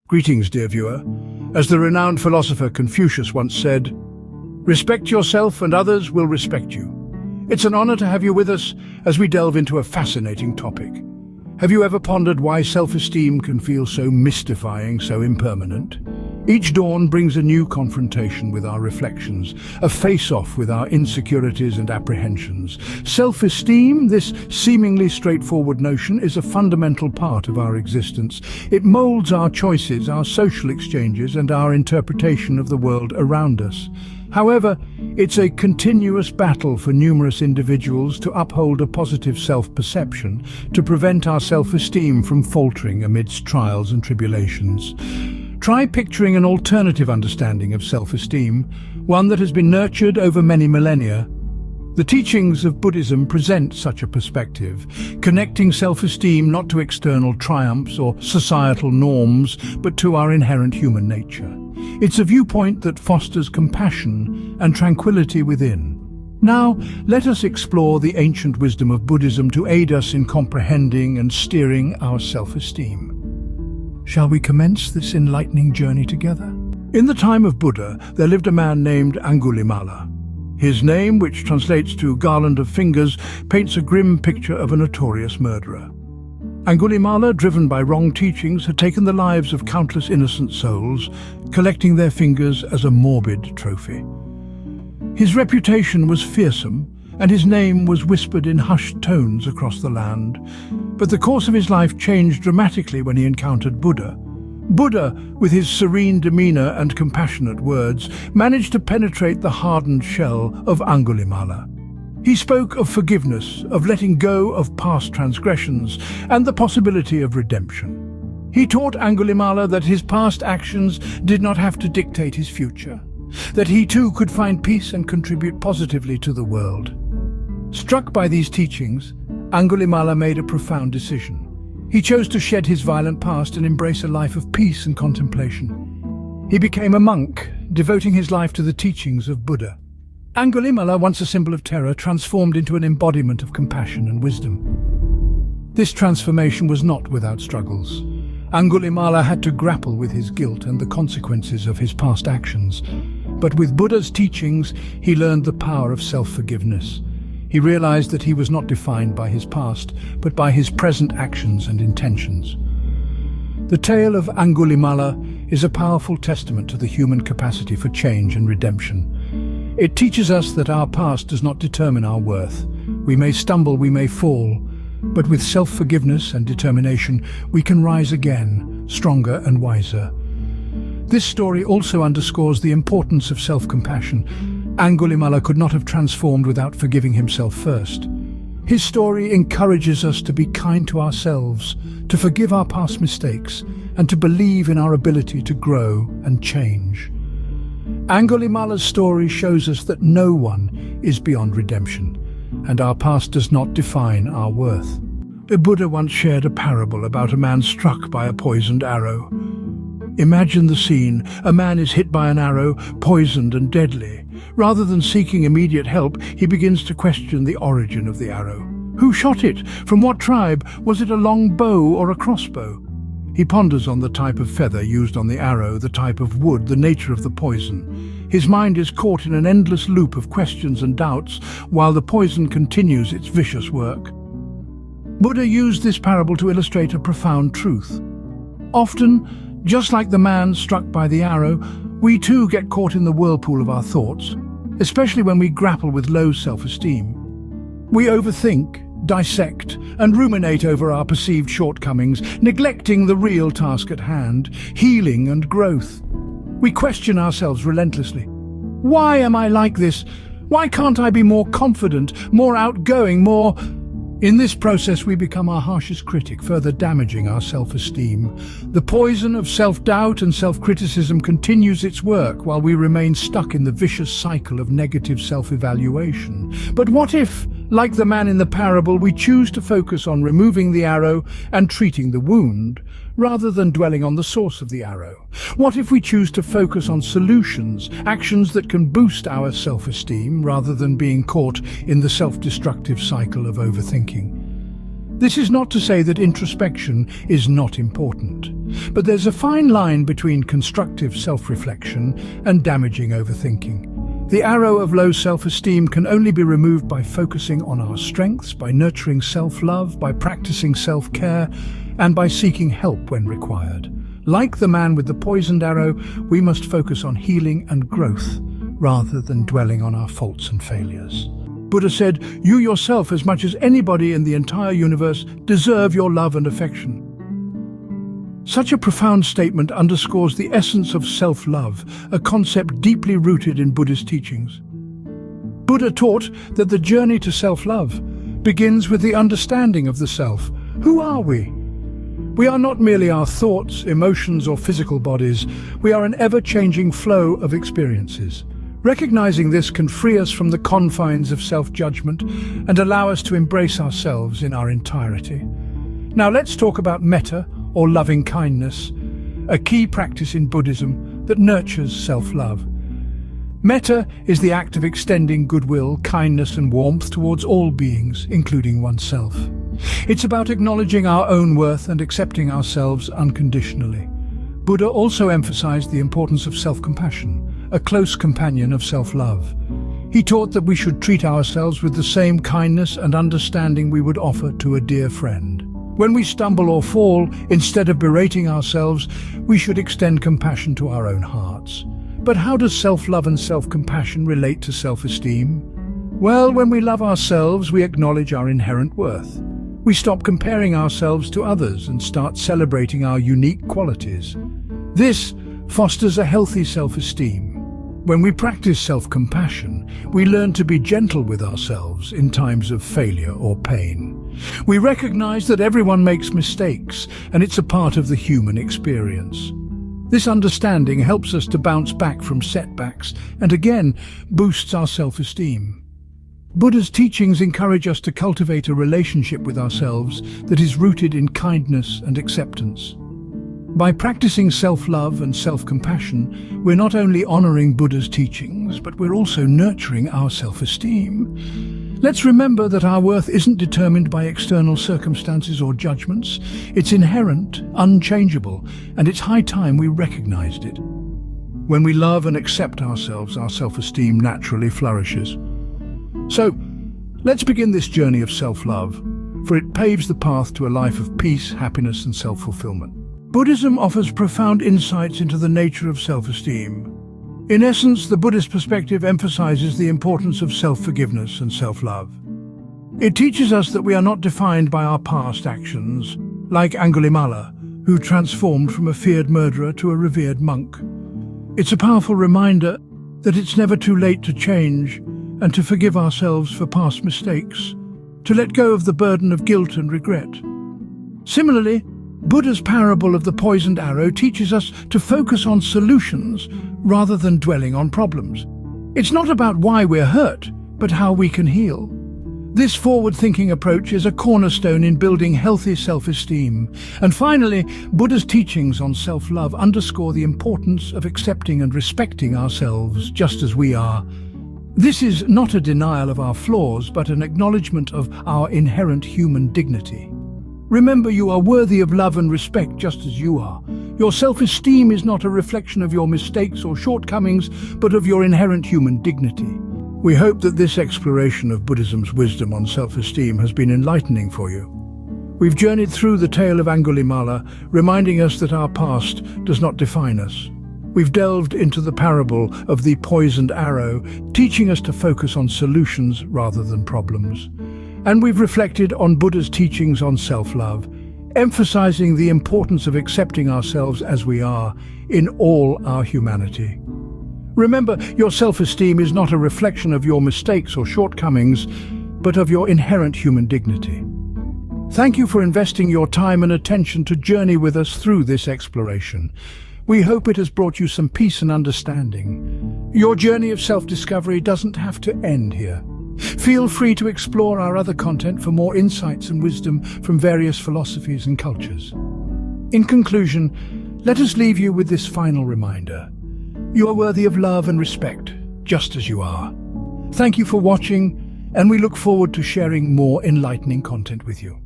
Greetings, dear viewer. As the renowned philosopher Confucius once said, "Respect yourself and others will respect you." It's an honor to have you with us as we delve into a fascinating topic. Have you ever pondered why self-esteem can feel so mystifying, so impermanent? Each dawn brings a new confrontation with our reflections, a face-off with our insecurities and apprehensions. Self-esteem, this seemingly straightforward notion, is a fundamental part of our existence. It molds our choices, our social exchanges, and our interpretation of the world around us. However, it's a continuous battle for numerous individuals to uphold a positive self-perception, to prevent our self-esteem from faltering amidst trials and tribulations. Try picturing an alternative understanding of self-esteem, one that has been nurtured over many millennia. The teachings of Buddhism present such a perspective, connecting self-esteem not to external triumphs or societal norms, but to our inherent human nature. It's a viewpoint that fosters compassion and tranquility within. Now, let us explore the ancient wisdom of Buddhism to aid us in comprehending and steering our self-esteem. Shall we commence this enlightening journey together? In the time of Buddha, there lived a man named Angulimala. His name, which translates to garland of fingers, paints a grim picture of a notorious murderer. Angulimala, driven by wrong teachings, had taken the lives of countless innocent souls, collecting their fingers as a morbid trophy. His reputation was fearsome, and his name was whispered in hushed tones across the land. But the course of his life changed dramatically when he encountered Buddha. Buddha, with his serene demeanor and compassionate words, managed to penetrate the hardened shell of Angulimala. He spoke of forgiveness, of letting go of past transgressions, and the possibility of redemption. He taught Angulimala that his past actions did not have to dictate his future, that he too could find peace and contribute positively to the world. Struck by these teachings, Angulimala made a profound decision. He chose to shed his violent past and embrace a life of peace and contemplation. He became a monk, devoting his life to the teachings of Buddha. Angulimala, once a symbol of terror, transformed into an embodiment of compassion and wisdom. This transformation was not without struggles. Angulimala had to grapple with his guilt and the consequences of his past actions. But with Buddha's teachings, he learned the power of self-forgiveness. He realized that he was not defined by his past, but by his present actions and intentions. The tale of Angulimala is a powerful testament to the human capacity for change and redemption. It teaches us that our past does not determine our worth. We may stumble, we may fall, but with self-forgiveness and determination, we can rise again, stronger and wiser. This story also underscores the importance of self-compassion. Angulimala could not have transformed without forgiving himself first. His story encourages us to be kind to ourselves, to forgive our past mistakes, and to believe in our ability to grow and change. Angulimala's story shows us that no one is beyond redemption, and our past does not define our worth. The Buddha once shared a parable about a man struck by a poisoned arrow. Imagine the scene. A man is hit by an arrow, poisoned and deadly. Rather than seeking immediate help, he begins to question the origin of the arrow. Who shot it? From what tribe? Was it a long bow or a crossbow? He ponders on the type of feather used on the arrow, the type of wood, the nature of the poison. His mind is caught in an endless loop of questions and doubts, while the poison continues its vicious work. Buddha used this parable to illustrate a profound truth. Often, just like the man struck by the arrow, we too get caught in the whirlpool of our thoughts, especially when we grapple with low self-esteem. We overthink, dissect, and ruminate over our perceived shortcomings, neglecting the real task at hand, healing and growth. We question ourselves relentlessly. Why am I like this? Why can't I be more confident, more outgoing, more... In this process, we become our harshest critic, further damaging our self-esteem. The poison of self-doubt and self-criticism continues its work while we remain stuck in the vicious cycle of negative self-evaluation. But what if, like the man in the parable, we choose to focus on removing the arrow and treating the wound, rather than dwelling on the source of the arrow? What if we choose to focus on solutions, actions that can boost our self-esteem, rather than being caught in the self-destructive cycle of overthinking? This is not to say that introspection is not important, but there's a fine line between constructive self-reflection and damaging overthinking. The arrow of low self-esteem can only be removed by focusing on our strengths, by nurturing self-love, by practicing self-care, and by seeking help when required. Like the man with the poisoned arrow, we must focus on healing and growth rather than dwelling on our faults and failures. Buddha said, "You yourself, as much as anybody in the entire universe, deserve your love and affection." Such a profound statement underscores the essence of self-love, a concept deeply rooted in Buddhist teachings. Buddha taught that the journey to self-love begins with the understanding of the self. Who are we? We are not merely our thoughts, emotions, or physical bodies. We are an ever-changing flow of experiences. Recognizing this can free us from the confines of self-judgment and allow us to embrace ourselves in our entirety. Now let's talk about metta, or loving kindness, a key practice in Buddhism that nurtures self-love. Metta is the act of extending goodwill, kindness and warmth towards all beings, including oneself. It's about acknowledging our own worth and accepting ourselves unconditionally. Buddha also emphasized the importance of self-compassion, a close companion of self-love. He taught that we should treat ourselves with the same kindness and understanding we would offer to a dear friend. When we stumble or fall, instead of berating ourselves, we should extend compassion to our own hearts. But how does self-love and self-compassion relate to self-esteem? Well, when we love ourselves, we acknowledge our inherent worth. We stop comparing ourselves to others and start celebrating our unique qualities. This fosters a healthy self-esteem. When we practice self-compassion, we learn to be gentle with ourselves in times of failure or pain. We recognize that everyone makes mistakes, and it's a part of the human experience. This understanding helps us to bounce back from setbacks and again boosts our self-esteem. Buddha's teachings encourage us to cultivate a relationship with ourselves that is rooted in kindness and acceptance. By practicing self-love and self-compassion, we're not only honoring Buddha's teachings, but we're also nurturing our self-esteem. Let's remember that our worth isn't determined by external circumstances or judgments. It's inherent, unchangeable, and it's high time we recognized it. When we love and accept ourselves, our self-esteem naturally flourishes. So, let's begin this journey of self-love, for it paves the path to a life of peace, happiness, and self-fulfillment. Buddhism offers profound insights into the nature of self-esteem. In essence, the Buddhist perspective emphasizes the importance of self-forgiveness and self-love. It teaches us that we are not defined by our past actions, like Angulimala, who transformed from a feared murderer to a revered monk. It's a powerful reminder that it's never too late to change and to forgive ourselves for past mistakes, to let go of the burden of guilt and regret. Similarly, Buddha's parable of the poisoned arrow teaches us to focus on solutions rather than dwelling on problems. It's not about why we're hurt, but how we can heal. This forward-thinking approach is a cornerstone in building healthy self-esteem. And finally, Buddha's teachings on self-love underscore the importance of accepting and respecting ourselves just as we are. This is not a denial of our flaws, but an acknowledgement of our inherent human dignity. Remember, you are worthy of love and respect just as you are. Your self-esteem is not a reflection of your mistakes or shortcomings, but of your inherent human dignity. We hope that this exploration of Buddhism's wisdom on self-esteem has been enlightening for you. We've journeyed through the Tale of Angulimala, reminding us that our past does not define us. We've delved into the parable of the poisoned arrow, teaching us to focus on solutions rather than problems. And we've reflected on Buddha's teachings on self-love, emphasizing the importance of accepting ourselves as we are in all our humanity. Remember, your self-esteem is not a reflection of your mistakes or shortcomings, but of your inherent human dignity. Thank you for investing your time and attention to journey with us through this exploration. We hope it has brought you some peace and understanding. Your journey of self-discovery doesn't have to end here. Feel free to explore our other content for more insights and wisdom from various philosophies and cultures. In conclusion, let us leave you with this final reminder. You are worthy of love and respect, just as you are. Thank you for watching, and we look forward to sharing more enlightening content with you.